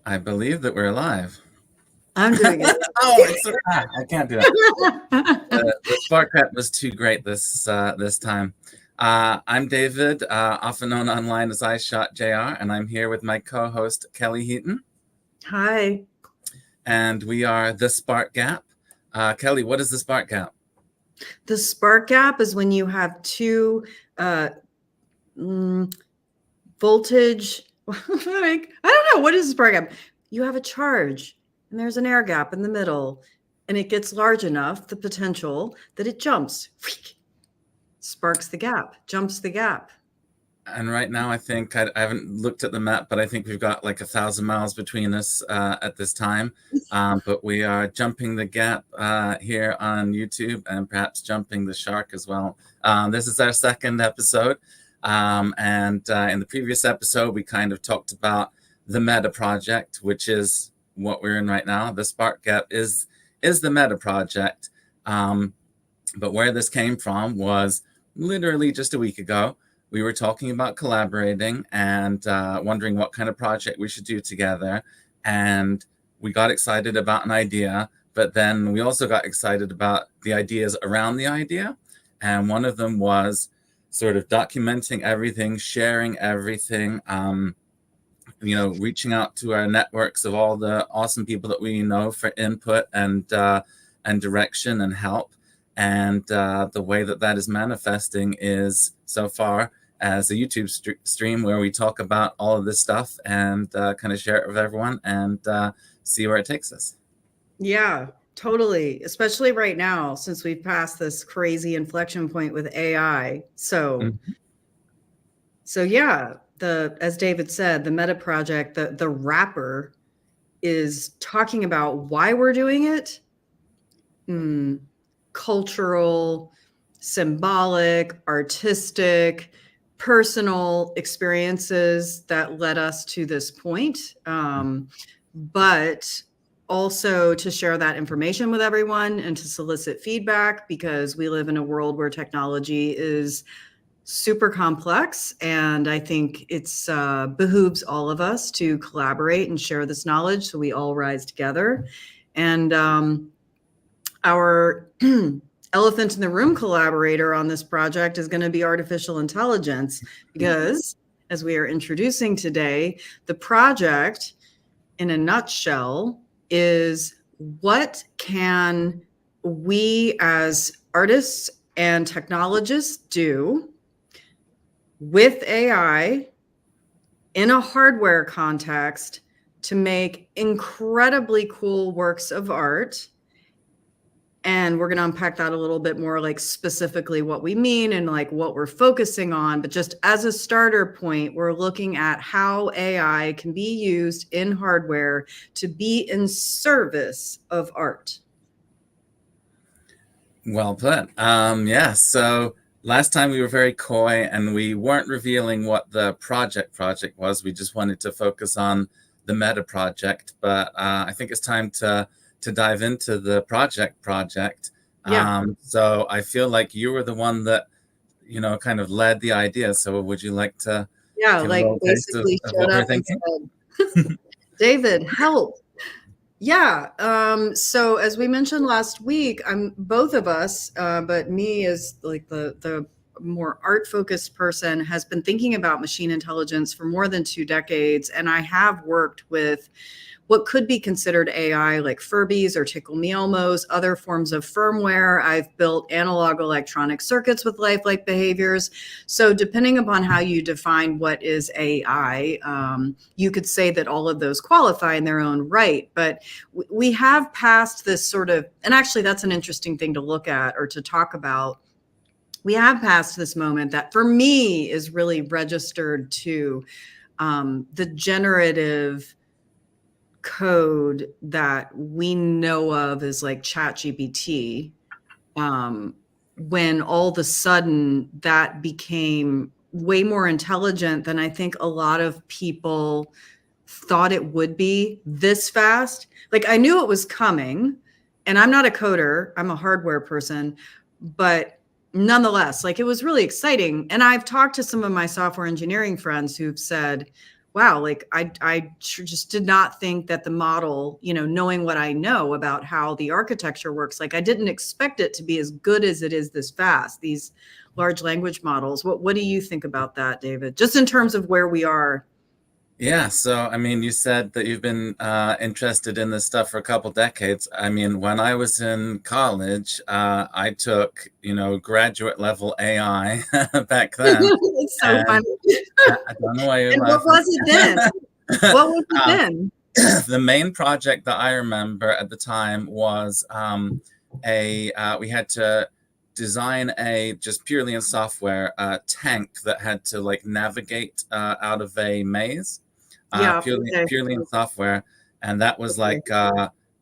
I believe that we're live. I'm doing it. I can't do it. The spark prep was too great this time. I'm David, often known online as I Shot JR, and I'm here with my co-host Kelly Heaton. Hi. And we are the Spark Gap. Kelly, what is the Spark Gap? The spark gap is when you have two voltage. I don't know. What is a spark gap? You have a charge and there's an air gap in the middle and it gets large enough, the potential, that it jumps, sparks the gap, jumps the gap. And right now, I think, I haven't looked at the map, but I think we've got like 1,000 miles between us at this time. But we are jumping the gap here on YouTube and perhaps jumping the shark as well. This is our second episode. And in the previous episode, we kind of talked about the Meta project, which is what we're in right now. The Spark Gap is the Meta project. But where this came from was literally just a week ago. We were talking about collaborating and wondering what kind of project we should do together. And we got excited about an idea, but then we also got excited about the ideas around the idea. And one of them was sort of documenting everything, sharing everything, reaching out to our networks of all the awesome people that we know for input and direction and help. And the way that is manifesting is so far as a YouTube stream where we talk about all of this stuff and kind of share it with everyone and see where it takes us. Yeah, totally. Especially right now, since we've passed this crazy inflection point with AI. So yeah, as David said, the Meta project, the wrapper is talking about why we're doing it. Cultural, symbolic, artistic, personal experiences that led us to this point. But also to share that information with everyone and to solicit feedback, because we live in a world where technology is super complex. And I think it's behooves all of us to collaborate and share this knowledge so we all rise together. And our elephant in the room collaborator on this project is going to be artificial intelligence, because as we are introducing today, the project in a nutshell is what can we as artists and technologists do with AI in a hardware context to make incredibly cool works of art. And we're going to unpack that a little bit more, like specifically what we mean and like what we're focusing on. But just as a starter point, we're looking at how AI can be used in hardware to be in service of art. Well put. Yeah. So last time we were very coy and we weren't revealing what the project was. We just wanted to focus on the Meta project. But I think it's time to dive into the project. Yeah. So I feel like you were the one that, kind of led the idea. So would you like to give like a little taste of what we're thinking? David, help. Yeah. So as we mentioned last week, both of us, but me as like the more art focused person, has been thinking about machine intelligence for more than 2 decades. And I have worked with what could be considered AI, like Furbies or Tickle Me Elmos, other forms of firmware. I've built analog electronic circuits with lifelike behaviors. So depending upon how you define what is AI, you could say that all of those qualify in their own right. But we have passed this sort of, and actually that's an interesting thing to look at or to talk about. We have passed this moment that for me is really registered to the generative code that we know of as like ChatGPT, when all of a sudden that became way more intelligent than I think a lot of people thought it would be this fast. Like I knew it was coming, and I'm not a coder, I'm a hardware person, but nonetheless, like it was really exciting. And I've talked to some of my software engineering friends who've said, wow, like I just did not think that the model, knowing what I know about how the architecture works, like I didn't expect it to be as good as it is this fast, these large language models. What do you think about that, David? Just in terms of where we are. Yeah, so I mean, you said that you've been interested in this stuff for a couple decades. I mean, when I was in college, I took, graduate level AI back then, It's so and funny. I don't know why you're And what laughing. was it then? What was it then? The main project that I remember at the time was we had to design a, just purely in software, tank that had to like navigate out of a maze, Yeah. Okay. purely in software. And that was Okay.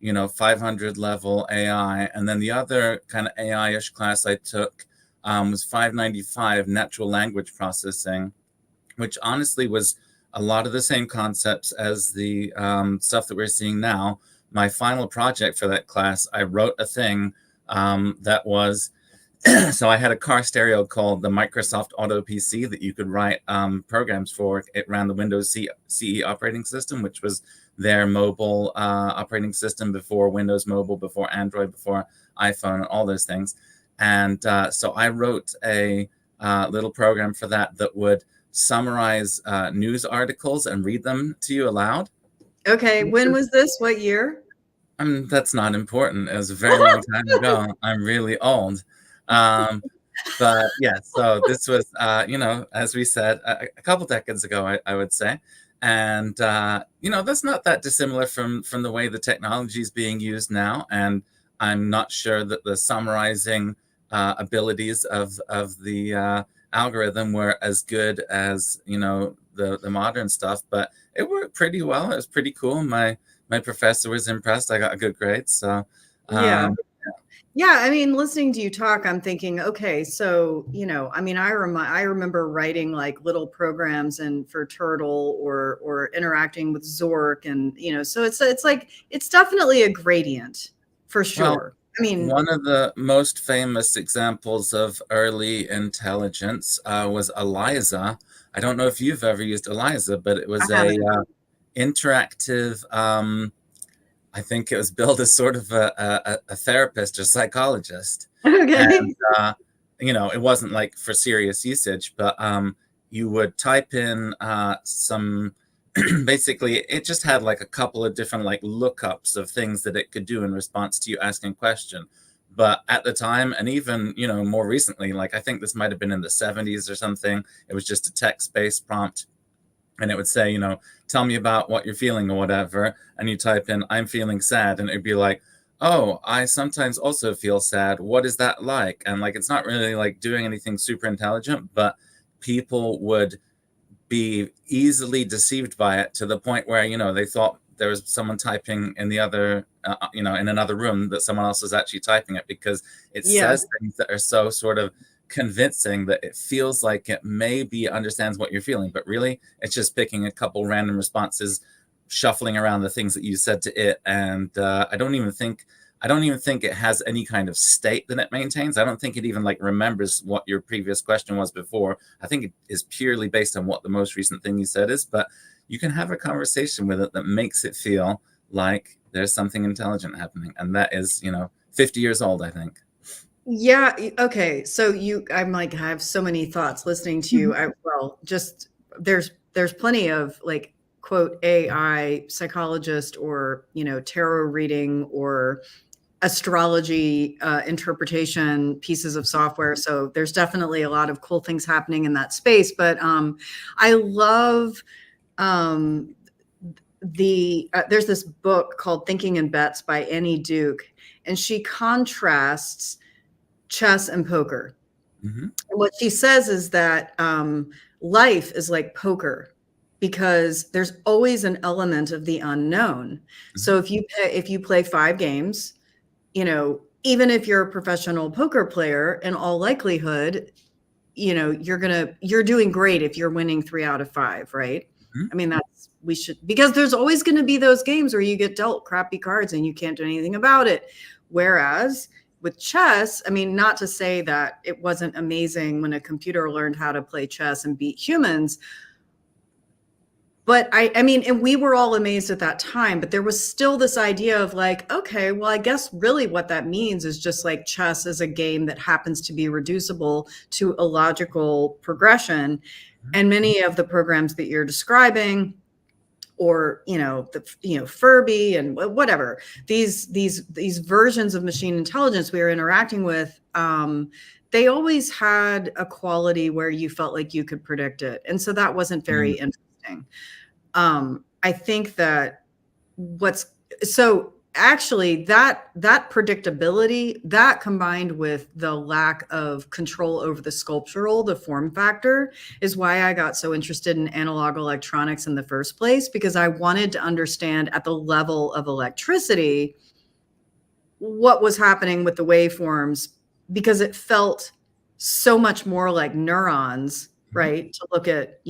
like 500 level AI. And then the other kind of AI-ish class I took was 595 natural language processing, which honestly was a lot of the same concepts as the stuff that we're seeing now. My final project for that class, I wrote a thing that was, so I had a car stereo called the Microsoft Auto PC that you could write programs for. It ran the Windows CE operating system, which was their mobile operating system before Windows Mobile, before Android, before iPhone, and all those things. And so I wrote a little program for that that would summarize news articles and read them to you aloud. Okay. When was this? What year? That's not important. It was a very long time ago. I'm really old. But yeah, so this was, as we said, a couple decades ago, I would say. And, that's not that dissimilar from the way the technology is being used now. And I'm not sure that the summarizing abilities of the algorithm were as good as, the modern stuff, but it worked pretty well. It was pretty cool. My professor was impressed. I got a good grade. So, Yeah. Yeah, I mean, listening to you talk, I'm thinking, okay, so, I mean, I remember writing like little programs and for Turtle or interacting with Zork, and so it's like it's definitely a gradient for well, sure. I mean, one of the most famous examples of early intelligence was Eliza. I don't know if you've ever used Eliza, but it I was a haven't. interactive. I think it was billed as sort of a therapist or psychologist, Okay. and it wasn't like for serious usage, but you would type in some. Basically, it just had like a couple of different like lookups of things that it could do in response to you asking a question. But at the time, and even more recently, like I think this might have been in the 70s or something, it was just a text-based prompt, and it would say, tell me about what you're feeling or whatever. And you type in, I'm feeling sad. And it'd be like, oh, I sometimes also feel sad. What is that like? And like, it's not really like doing anything super intelligent, but people would be easily deceived by it to the point where, they thought there was someone typing in the other, in another room, that someone else was actually typing it, because it Yeah. says things that are so sort of convincing that it feels like it maybe understands what you're feeling, but really it's just picking a couple random responses, shuffling around the things that you said to it. And I don't even think it has any kind of state that it maintains. I don't think it even like remembers what your previous question was before. I think it is purely based on what the most recent thing you said is, but you can have a conversation with it that makes it feel like there's something intelligent happening. And that is, 50 years old, I think. Yeah. Okay. So I'm like, I have so many thoughts listening to you. Just there's plenty of like quote AI psychologist or, tarot reading or astrology interpretation pieces of software. So there's definitely a lot of cool things happening in that space. But I love um, there's this book called Thinking in Bets by Annie Duke, and she contrasts chess and poker. Mm-hmm. And what she says is that life is like poker because there's always an element of the unknown. Mm-hmm. So if you play 5 games, even if you're a professional poker player, in all likelihood, you're doing great if you're winning 3 out of 5, right? Mm-hmm. I mean, because there's always going to be those games where you get dealt crappy cards and you can't do anything about it. Whereas with chess, I mean, not to say that it wasn't amazing when a computer learned how to play chess and beat humans, But I mean, and we were all amazed at that time, but there was still this idea of like, okay, well, I guess really what that means is just like chess is a game that happens to be reducible to a logical progression. And many of the programs that you're describing, or Furby and whatever, these versions of machine intelligence we were interacting with, they always had a quality where you felt like you could predict it, and so that wasn't very interesting. I think that actually that predictability, that combined with the lack of control over the sculptural, the form factor, is why I got so interested in analog electronics in the first place, because I wanted to understand at the level of electricity what was happening with the waveforms, because it felt so much more like neurons, right? To look at,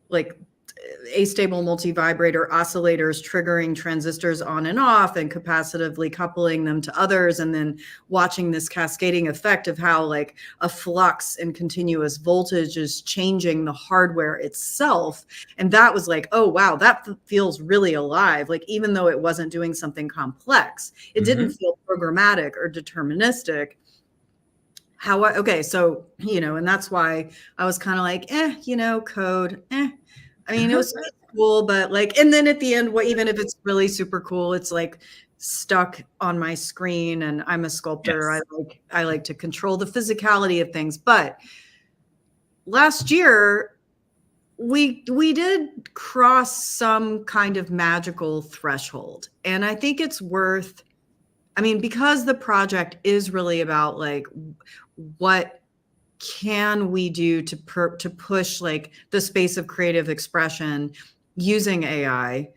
like astable multivibrator oscillators triggering transistors on and off and capacitively coupling them to others, and then watching this cascading effect of how like a flux in continuous voltage is changing the hardware itself. And that was like, oh wow, that feels really alive. Like, even though it wasn't doing something complex, it didn't feel programmatic or deterministic. Okay, so and that's why I was kind of like, code, I mean, it was cool, but like, and then at the end, even if it's really super cool, it's like stuck on my screen, and I'm a sculptor. Yes. I like to control the physicality of things. But last year, we did cross some kind of magical threshold. And I think it's worth, I mean, because the project is really about like, what can we do to push like the space of creative expression using AI?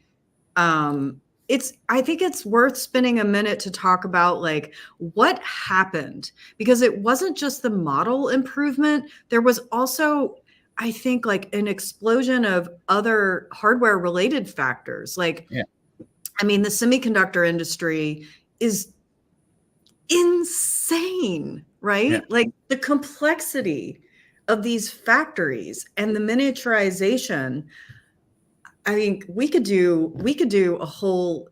I think it's worth spending a minute to talk about like what happened, because it wasn't just the model improvement. There was also, I think, like an explosion of other hardware related factors. Like, I mean, the semiconductor industry is insane, right? Yeah. Like the complexity of these factories and the miniaturization. I think we could do a whole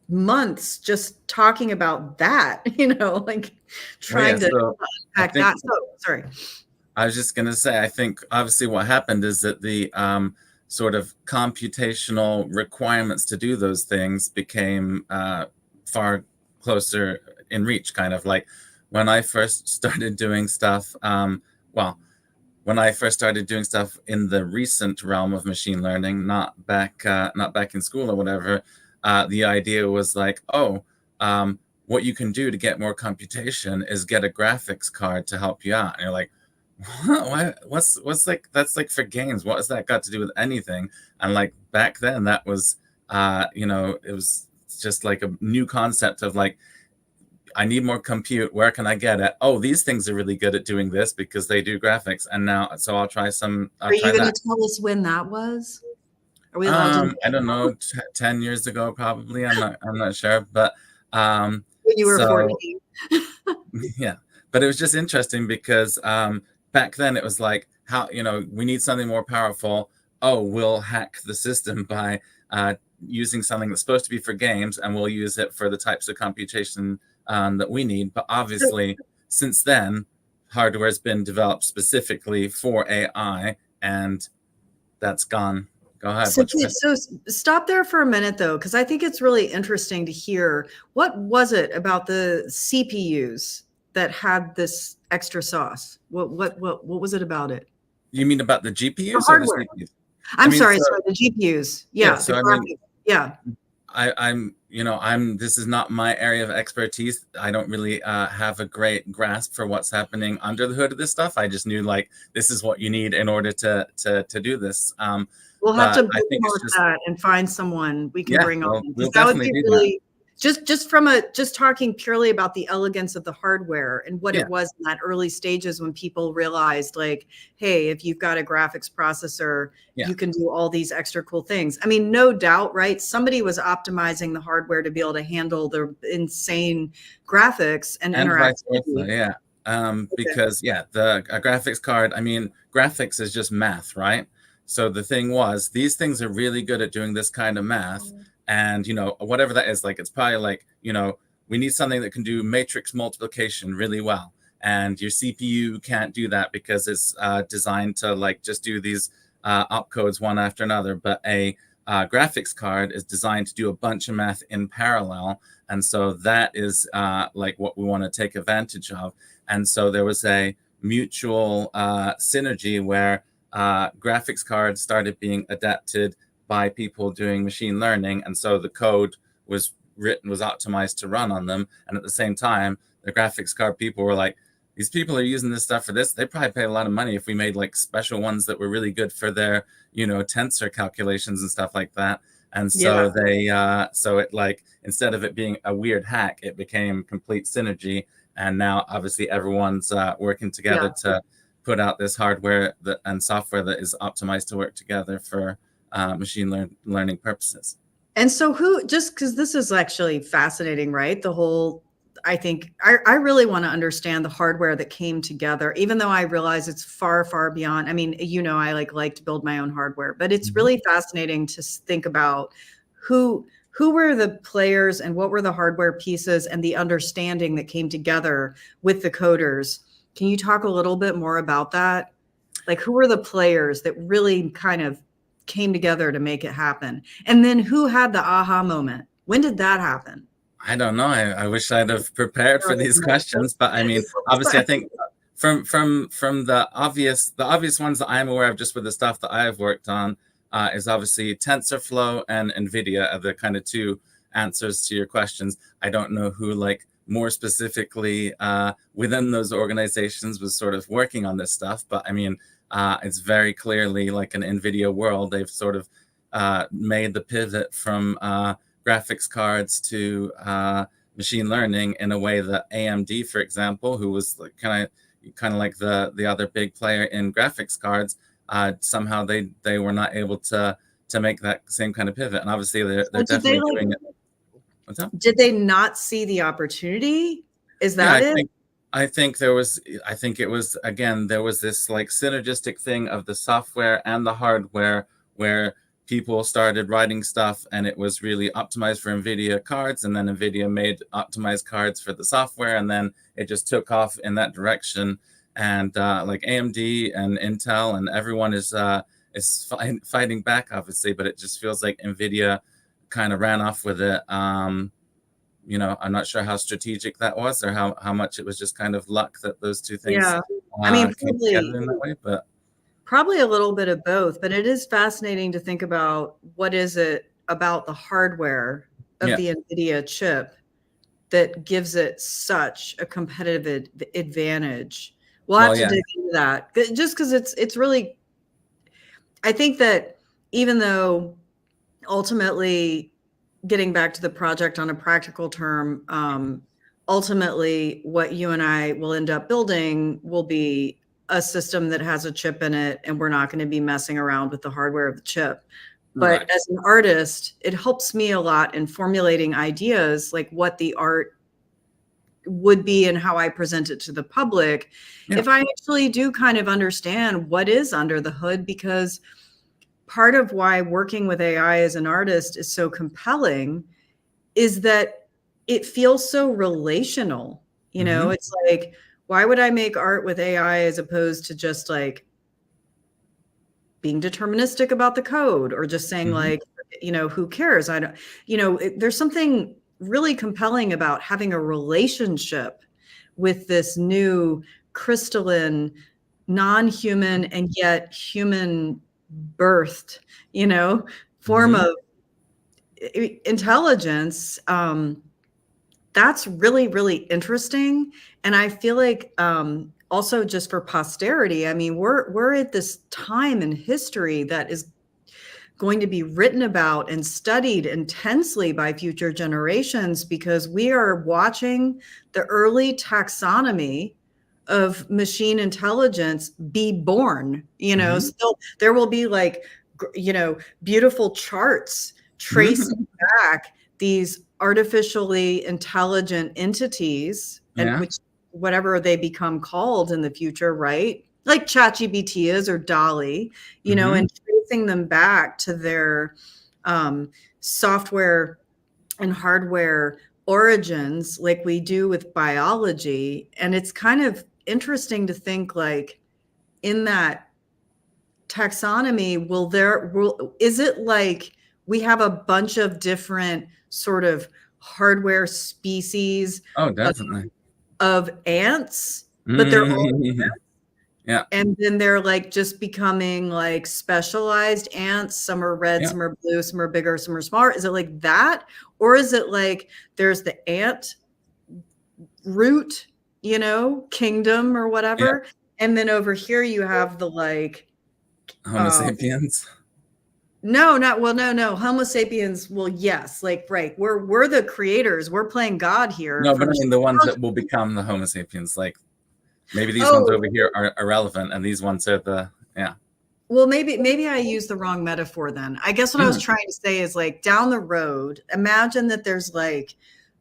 months just talking about that, like trying to unpack that. So, sorry. I was just going to say, I think obviously what happened is that the sort of computational requirements to do those things became far closer in reach. Kind of like when I first started doing stuff, when I first started doing stuff in the recent realm of machine learning, not back in school or whatever, the idea was like, what you can do to get more computation is get a graphics card to help you out. And you're like, what's like, that's like for games. What has that got to do with anything? And like back then that was, it was just like a new concept of like, I need more compute. Where can I get it? Oh, these things are really good at doing this because they do graphics. And now, so I'll try some. Are you going to tell us when that was? Are we allowed to? I don't know. 10 years ago, probably. I'm not sure. But when you were 14. Yeah, but it was just interesting because back then it was like, how, we need something more powerful. Oh, we'll hack the system by using something that's supposed to be for games, and we'll use it for the types of computation that we need. But obviously, since then, hardware has been developed specifically for AI, and that's gone. Go ahead. So stop there for a minute, though, because I think it's really interesting to hear. What was it about the CPUs that had this extra sauce? What was it about it? You mean about the GPUs or hardware? The CPUs? I'm sorry, the GPUs. Yeah. So this is not my area of expertise. I don't really have a great grasp for what's happening under the hood of this stuff. I just knew like this is what you need in order to do this. We'll have to bookmark that and find someone we can bring on. We'll definitely do that. Just talking purely about the elegance of the hardware and what it was in that early stages when people realized like, hey, if you've got a graphics processor, you can do all these extra cool things. I mean, no doubt, right? Somebody was optimizing the hardware to be able to handle the insane graphics and interactivity. Because the graphics card, I mean, graphics is just math, right? So the thing was, these things are really good at doing this kind of math. And, whatever that is, like, it's probably like, we need something that can do matrix multiplication really well. And your CPU can't do that because it's designed to like just do these opcodes one after another. But a graphics card is designed to do a bunch of math in parallel. And so that is like what we want to take advantage of. And so there was a mutual synergy where graphics cards started being adapted by people doing machine learning. And so the code was optimized to run on them. And at the same time, the graphics card people were like, these people are using this stuff for this. They probably pay a lot of money if we made like special ones that were really good for their, tensor calculations and stuff like that. And so so it like, instead of it being a weird hack, it became complete synergy. And now obviously everyone's working together to put out this hardware and software that is optimized to work together for machine learning purposes. And so just because this is actually fascinating, right? I think I really want to understand the hardware that came together, even though I realize it's far, far beyond. I mean, I like to build my own hardware, but it's really fascinating to think about who were the players and what were the hardware pieces and the understanding that came together with the coders. Can you talk a little bit more about that? Like, who were the players that really kind of came together to make it happen? And then who had the aha moment? When did that happen? I don't know. I wish I'd have prepared for these questions, but I mean, obviously, I think from the obvious ones that I'm aware of, just with the stuff that I've worked on, is obviously TensorFlow and NVIDIA are the kind of two answers to your questions. I don't know who like more specifically within those organizations was sort of working on this stuff, but I mean, it's very clearly like an NVIDIA world. They've sort of made the pivot from graphics cards to machine learning in a way that AMD, for example, who was like kind of like the other big player in graphics cards, somehow they were not able to make that same kind of pivot. And obviously they're definitely doing it. What's up? Did they not see the opportunity? Is that it? I think it was, again, there was this like synergistic thing of the software and the hardware where people started writing stuff and it was really optimized for NVIDIA cards, and then NVIDIA made optimized cards for the software, and then it just took off in that direction. And like AMD and Intel and everyone is fighting back, obviously, but it just feels like NVIDIA kind of ran off with it. I'm not sure how strategic that was or how much it was just kind of luck that those two things came together in that way, but probably a little bit of both. But it is fascinating to think about what is it about the hardware of the NVIDIA chip that gives it such a competitive advantage. We'll have to dig into that, just because it's really, I think that even though ultimately, getting back to the project on a practical term, ultimately what you and I will end up building will be a system that has a chip in it, and we're not going to be messing around with the hardware of the chip. But as an artist, it helps me a lot in formulating ideas, like what the art would be and how I present it to the public. If I actually do kind of understand what is under the hood, because part of why working with AI as an artist is so compelling is that it feels so relational. It's like, why would I make art with AI as opposed to just like being deterministic about the code or just saying like, who cares? I don't, there's something really compelling about having a relationship with this new crystalline, non-human and yet human birthed, form of intelligence. That's really, really interesting. And I feel like also just for posterity, I mean, we're at this time in history that is going to be written about and studied intensely by future generations, because we are watching the early taxonomy of machine intelligence be born. Still there will be like, beautiful charts tracing back these artificially intelligent entities, and which whatever they become called in the future, right? Like ChatGPT is, or DALL-E, and tracing them back to their software and hardware origins, like we do with biology. And it's kind of interesting to think, like, in that taxonomy, is it like we have a bunch of different sort of hardware species Oh, definitely. of ants, but they're all, Mhm. Yeah. and then they're like just becoming like specialized ants. Some are red, Yeah. some are blue, some are bigger, some are smaller. Is it like that? Or is it like there's the ant root, kingdom or Yeah. whatever? And then over here you have the like, Homo um, sapiens. no, not well, no. Homo sapiens, well, yes, like right. We're the creators. We're playing God here No, but from I mean the ones that will become the Homo sapiens. Like maybe these ones oh, over here are irrelevant, and these ones are the yeah. well, maybe I used the wrong metaphor then. I guess what I was Mm, trying to say is, like, down the road, imagine that there's like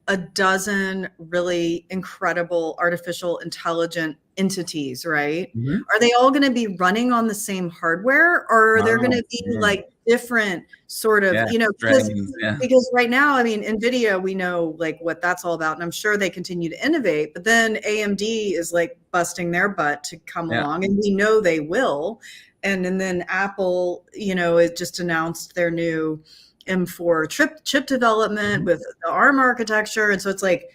a dozen really incredible artificial intelligent entities, right? mhm. Are they all going to be running on the same hardware, or are there going Wow. to be Mm, like different sort of, yeah. because Strains. Yeah. right now, I mean, NVIDIA, we know like what that's all about, and I'm sure they continue to innovate, but then AMD is like busting their butt to come Yeah. along, and we know they will. And then Apple, it just announced their new M4 chip development Mhm. with the ARM architecture. And so it's like,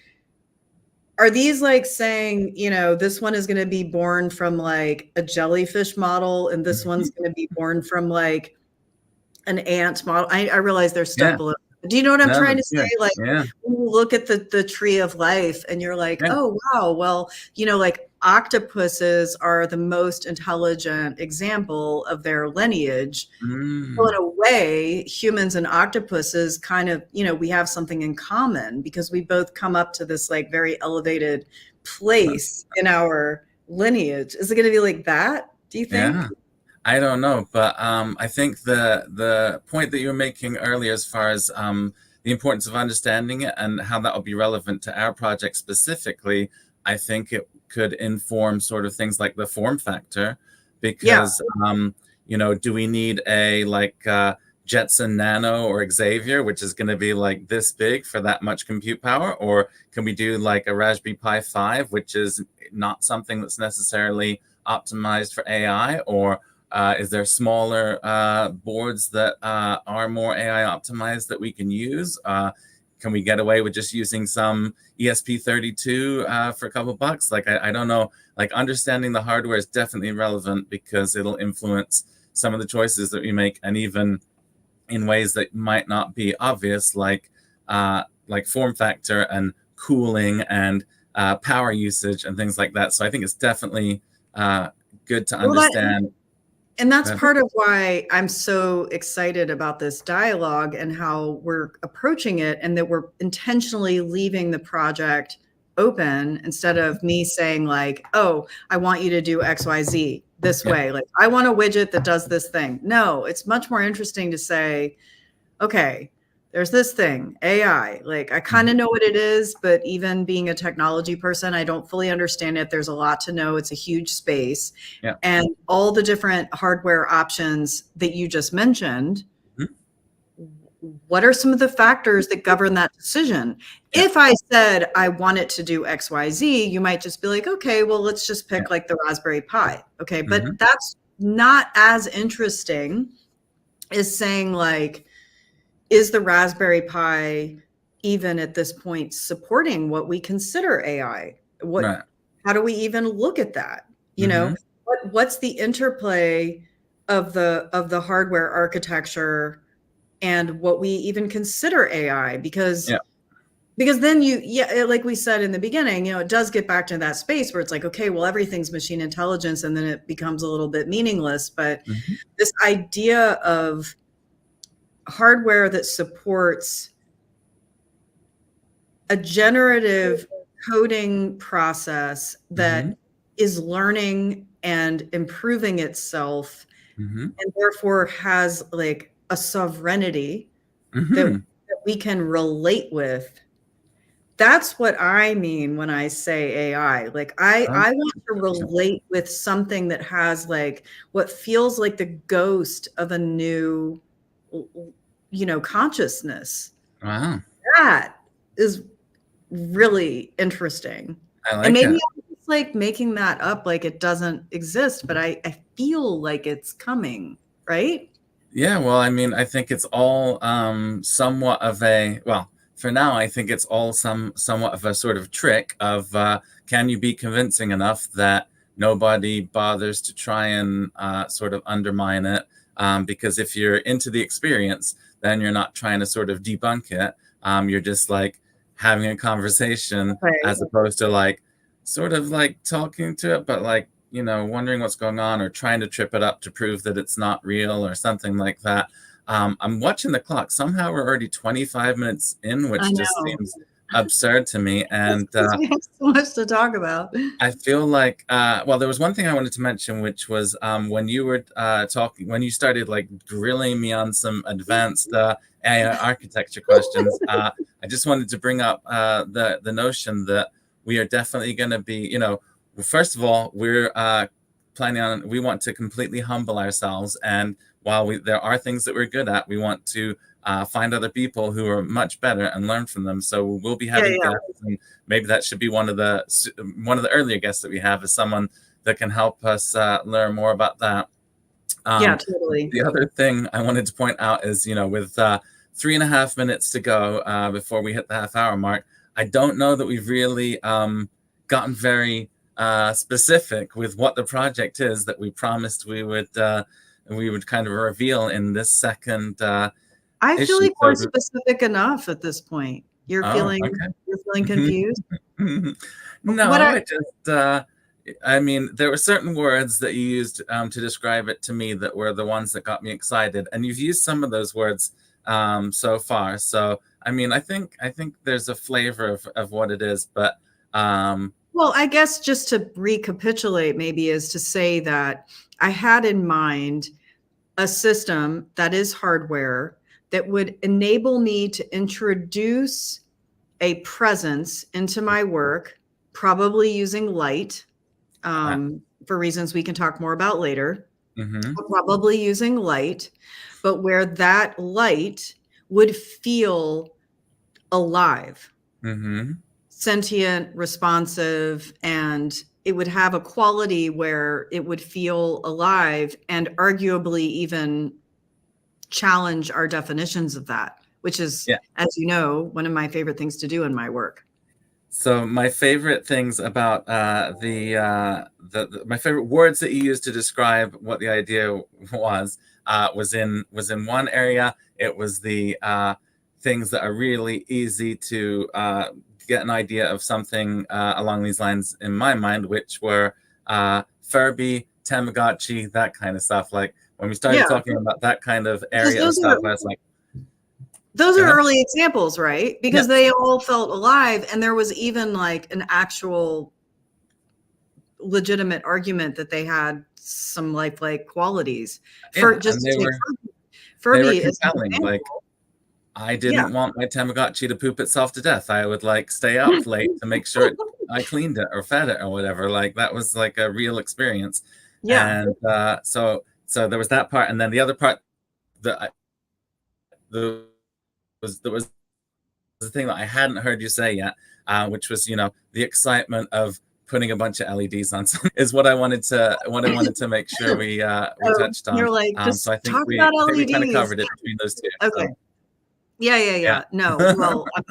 are these like saying, this one is going to be born from like a jellyfish model, and this one's going to be born from like an ant model? I realize there's stuff Yeah. below. Do you know what I'm No, trying to that's say? good. Like, Yeah. when you look at the tree of life and you're like, Yeah. oh, wow, well, like octopuses are the most intelligent example of their lineage. So in Mm. a way, humans and octopuses kind of, we have something in common, because we both come up to this like very elevated place in our lineage. Is it going to be like that, do you think? Yeah. I don't know, but I think the point that you were making earlier, as far as the importance of understanding it and how that will be relevant to our project specifically, I think it could inform sort of things like the form factor, Yeah. because do we need a like Jetson Nano or Xavier, which is going to be like this big for that much compute power, or can we do like a Raspberry Pi 5, which is not something that's necessarily optimized for AI, or is there smaller boards that are more AI optimized that we can use? Can we get away with just using some ESP32 for a couple bucks? Like, I don't know. Like, understanding the hardware is definitely relevant, because it'll influence some of the choices that we make, and even in ways that might not be obvious, like form factor and cooling and power usage and things like that. So I think it's definitely good to Well, understand. and that's part of why I'm so excited about this dialogue and how we're approaching it, and that we're intentionally leaving the project open, instead of me saying like, oh, I want you to do XYZ this way. Like, I want a widget that does this thing. No, it's much more interesting to say, okay, there's this thing, AI. Like, I kind of know what it is, but even being a technology person, I don't fully understand it. There's a lot to know. It's a huge space. Yeah. And all the different hardware options that you just mentioned, what are some of the factors that govern that decision? Yeah. If I said I want it to do XYZ, you might just be like, okay, well, let's just pick like the Raspberry Pi. Okay. But that's not as interesting as saying like, is the Raspberry Pi even at this point supporting what we consider AI? Right. How do we even look at that? What's the interplay of the hardware architecture and what we even consider AI? Because then like we said in the beginning, it does get back to that space where it's like, okay, well, everything's machine intelligence, and then it becomes a little bit meaningless. But this idea of hardware that supports a generative coding process that is learning and improving itself, and therefore has like a sovereignty that we can relate with. That's what I mean when I say AI. Like I want to relate with something that has like what feels like the ghost of a new, consciousness. Wow. That is really interesting. I And like maybe it. I'm just like making that up like it doesn't exist, but I feel like it's coming, right? Yeah, well, I mean, I think it's all somewhat of a, well, for now, I think it's all somewhat of a sort of trick of can you be convincing enough that nobody bothers to try and sort of undermine it? Because if you're into the experience, then you're not trying to sort of debunk it. You're just like having a conversation Right. as opposed to like sort of like talking to it, but like wondering what's going on or trying to trip it up to prove that it's not real or something like that. I'm watching the clock. Somehow we're already 25 minutes in, I which just know. seems absurd to me. That's And because we have so much to talk about. I feel like, well, there was one thing I wanted to mention, which was when you were talking, when you started like grilling me on some advanced AI architecture questions. I just wanted to bring up the notion that we are definitely going to be, first of all, we're planning on, we want to completely humble ourselves. And while there are things that we're good at, we want to find other people who are much better and learn from them. So we'll be Yeah, having yeah. guests, and maybe that should be one of the earlier guests that we have is someone that can help us learn more about that. Yeah, totally. The other thing I wanted to point out is, with 3.5 minutes to go before we hit the half-hour mark, I don't know that we've really gotten very specific with what the project is that we promised we would kind of reveal in this second I feel issue. like we're specific enough at this point. You're Oh, feeling okay. you're feeling confused? What No, I just, I mean, there were certain words that you used to describe it to me that were the ones that got me excited, and you've used some of those words so far. So, I mean, I think there's a flavor of what it is, but Well, I guess just to recapitulate maybe is to say that I had in mind a system that is hardware that would enable me to introduce a presence into my work, probably using light, for reasons we can talk more about later, mm-hmm, probably using light, but where that light would feel alive, mm-hmm, sentient, responsive, and it would have a quality where it would feel alive and arguably even challenge our definitions of that, which is, yeah. as you know, one of my favorite things to do in my work. So my favorite things about my favorite words that you used to describe what the idea was in one area. It was the things that are really easy to get an idea of something along these lines in my mind, which were Furby, Tamagotchi, that kind of stuff. Like when we started Yeah, talking about that kind of because area of stuff, I was like, those go are ahead. early examples, right? Yeah, Because they all felt alive, and there was even like an actual legitimate argument that they had some lifelike qualities. For yeah, just and to they take were they were Furby as an compelling. example, Like I yeah, didn't want my Tamagotchi to poop itself to death. I would like stay up late to make sure I cleaned it or fed it or whatever. Like that was like a real experience. yeah. And so there was that part, and then the other part that the was the thing that I hadn't heard you say yet, which was the excitement of putting a bunch of LEDs on something is what I wanted to make sure we So touched you're on. like, So just I think talk we about I think we kind of LEDs. covered it between those two. Okay. So Yeah, yeah, yeah. yeah. No, well, I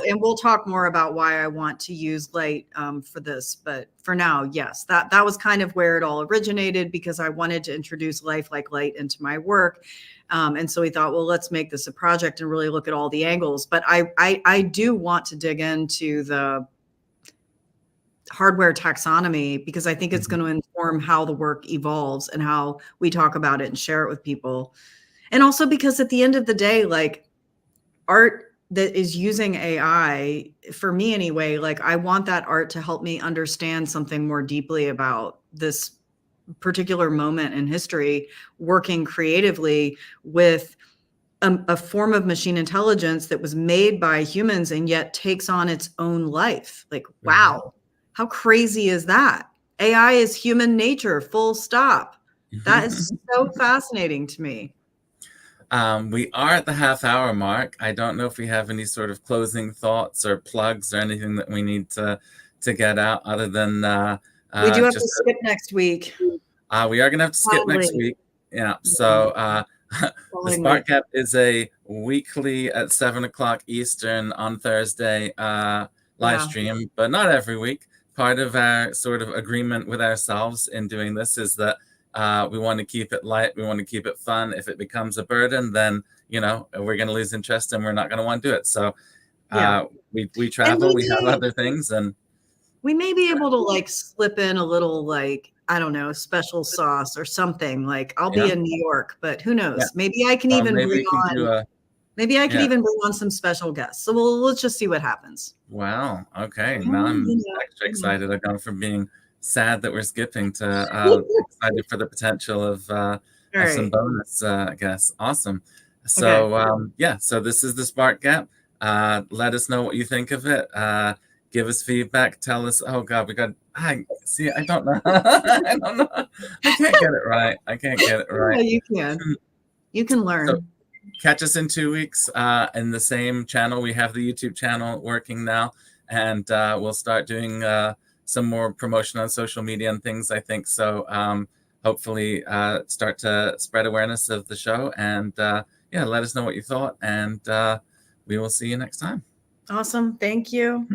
mean, we'll talk more about why I want to use light for this, but for now, yes, that was kind of where it all originated because I wanted to introduce life like light into my work, and so we thought, well, let's make this a project and really look at all the angles. But I do want to dig into the hardware taxonomy because I think it's Mhm. going to inform how the work evolves and how we talk about it and share it with people, and also because at the end of the day, like art that is using AI, for me anyway, like I want that art to help me understand something more deeply about this particular moment in history, working creatively with a form of machine intelligence that was made by humans and yet takes on its own life. Like, wow, how crazy is that? AI is human nature, full stop. That is so fascinating to me. We are at the half-hour mark. I don't know if we have any sort of closing thoughts or plugs or anything that we need to get out, other than We do have just to skip next week. we are going to have to skip next week. Yeah. So the Spark Gap is a weekly at 7 o'clock Eastern on Thursday live stream, but not every week. Part of our sort of agreement with ourselves in doing this is that we want to keep it light. We want to keep it fun. If it becomes a burden, then, you know, we're going to lose interest and we're not going to want to do it. So we travel, we have other things, and we may be able to like slip in a little, like, I don't know, special sauce or something. Like, I'll be in New York, but who knows? Maybe I can even bring on, maybe I can even bring on some special guests. So let's just see what happens. Wow. Okay. Now I'm extra excited. I've gone from being sad that we're skipping to excited for the potential of some bonus guests. Awesome. So so this is the Spark Gap. Let us know what you think of it. Give us feedback. Tell us. Oh God, I don't know. I don't know. I can't get it right. Yeah, you can. You can learn. So, catch us in 2 weeks in the same channel. We have the YouTube channel working now, and we'll start doing some more promotion on social media and things, I think. So hopefully start to spread awareness of the show, and let us know what you thought, and we will see you next time. Awesome. Thank you.